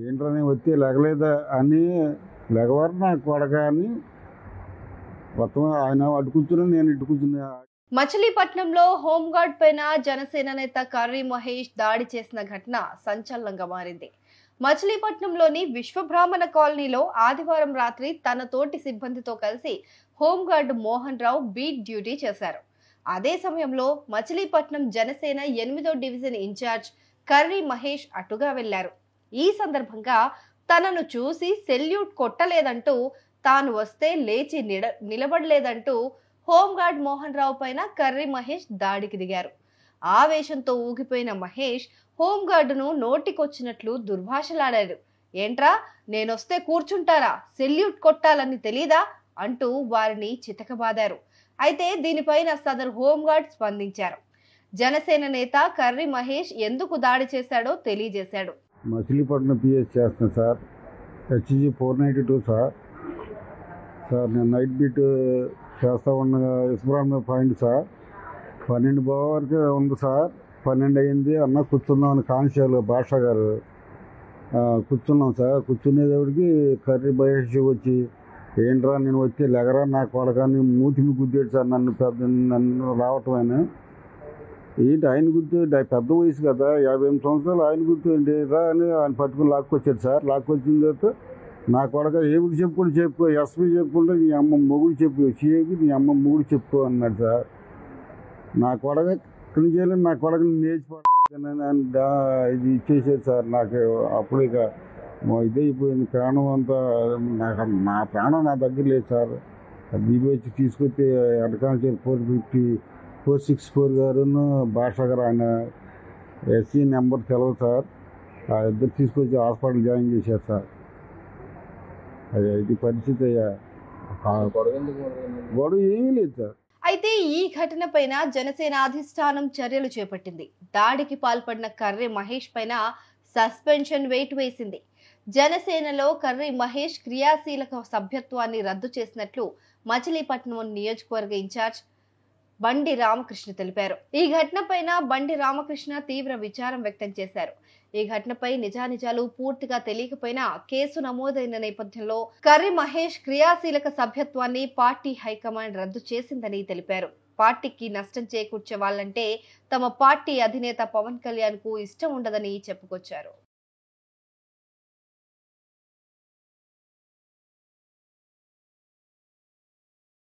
ఏంట్రని వచ్చి లెగలేదా అని లెగవారు నా కొడక అని మొత్తం ఆయన అటు కూర్చుని నేను ఇటు కూర్చున్నా. మచిలీపట్నంలో హోంగార్డ్ పైన జనసేన నేత కర్రీ మహేష్ దాడి చేసిన ఘటన సంచలనంగా మారింది. మచిలీపట్నంలోని విశ్వబ్రాహ్మణ కాలనీలో ఆదివారం రాత్రి తన తోటి సిబ్బందితో కలిసి home guard Mohan Rao beat duty చేశారు. అదే సమయంలో మచిలీపట్నం జనసేన 8వ డివిజన్ ఇన్ఛార్జ్ కర్రీ మహేష్ అటుగా వెళ్లారు. ఈ సందర్భంగా తనను చూసి సెల్యూట్ కొట్టలేదంటూ, తాను వస్తే లేచి నిలబడలేదంటూ హోంగార్డ్ మోహన్ రావు పైన కర్రీ మహేష్ దాడికి దిగారు. ఆవేశంతో ఊగిపోయిన మహేష్ హోంగార్డును నోటికొచ్చినట్లు దుర్భాషలాడారు. ఏంట్రా, నేనొస్తే కూర్చుంటారా, సెల్యూట్ కొట్టాలని తెలీదా అంటూ వారిని చితకబాదారు. అయితే దీనిపైన సదరు హోంగార్డ్ స్పందించారు. జనసేన నేత కర్రీ మహేష్ ఎందుకు దాడి చేశాడో తెలియజేశాడు. మచిలీపట్నం పిఎస్ చేస్తాను సార్, హెచ్జీ 492 సార్. నేను నైట్ బీట్ చేస్తా ఉన్న విశ్వబ్రాహ్మణ పాయింట్ సార్. 12 వరకు ఉంది సార్. 12 అయింది అన్న కూర్చుందామని కానిస్టేబుల్ భాషా గారు కూర్చున్నాం సార్. కూర్చునేటప్పటికి కర్రీ మహేష్ వచ్చి ఏంట్రా నేను వచ్చి లెగరా నా కొడకాన్ని మూతిని గుద్దేడు సార్. నన్ను రావటమైనా ఏంటి ఆయన గుర్తు పెద్ద వయసు కదా, 58 సంవత్సరాలు. ఆయన గుర్తు ఏంటి రా అని ఆయన పట్టుకుని లాక్కొచ్చాడు సార్. లాక్కొచ్చిన తర్వాత నా కొడక ఏమిటి చెప్పుకో ఎస్పీ చెప్పుకుంటే నీ అమ్మ మొగుడు చెప్పు, సిఐకి నీ అమ్మ మొగుడు చెప్పు అన్నాడు సార్. నా కొడక ఇక్కడి చేయలేదు, నా కొడకని ఇది ఇచ్చేసాడు సార్. నాకు అప్పుడు ఇక ఇదైపోయింది, ప్రాణం అంతా. నా ప్రాణం నా దగ్గర లేదు సార్. బీబీహెచ్ తీసుకొచ్చి అడ్కాన్షియల్ 464 గారును భాషా గారు, ఆయన ఎస్సీ నెంబర్ తెలవదు సార్. ఆ ఇద్దరు తీసుకొచ్చి హాస్పిటల్ జాయిన్ చేశారు సార్. ఇది పరిస్థితి. గొడవ ఏమీ లేదు సార్. అయితే ఈ ఘటన పైన జనసేన అధిష్టానం చర్యలు చేపట్టింది. దాడికి పాల్పడిన కర్రీ మహేష్ పైన సస్పెన్షన్ వేటు వేసింది. జనసేనలో కర్రీ మహేష్ క్రియాశీలక సభ్యత్వాన్ని రద్దు చేసినట్లు మచిలీపట్నం నియోజకవర్గ ఇన్ఛార్జ్ బండి రామకృష్ణ తెలిపారు. ఈ ఘటనపైన బండి రామకృష్ణ తీవ్ర విచారం వ్యక్తం చేశారు. ఈ ఘటనపై నిజానిజాలు పూర్తిగా తెలియకపోయినా కేసు నమోదైన నేపథ్యంలో కర్రీ మహేష్ క్రియాశీలక సభ్యత్వాన్ని పార్టీ హైకమాండ్ రద్దు చేసిందని తెలిపారు. పార్టీకి నష్టం చేకూర్చే వాళ్ళంటే తమ పార్టీ అధినేత పవన్ కళ్యాణ్ కు ఇష్టం ఉండదని చెప్పుకొచ్చారు.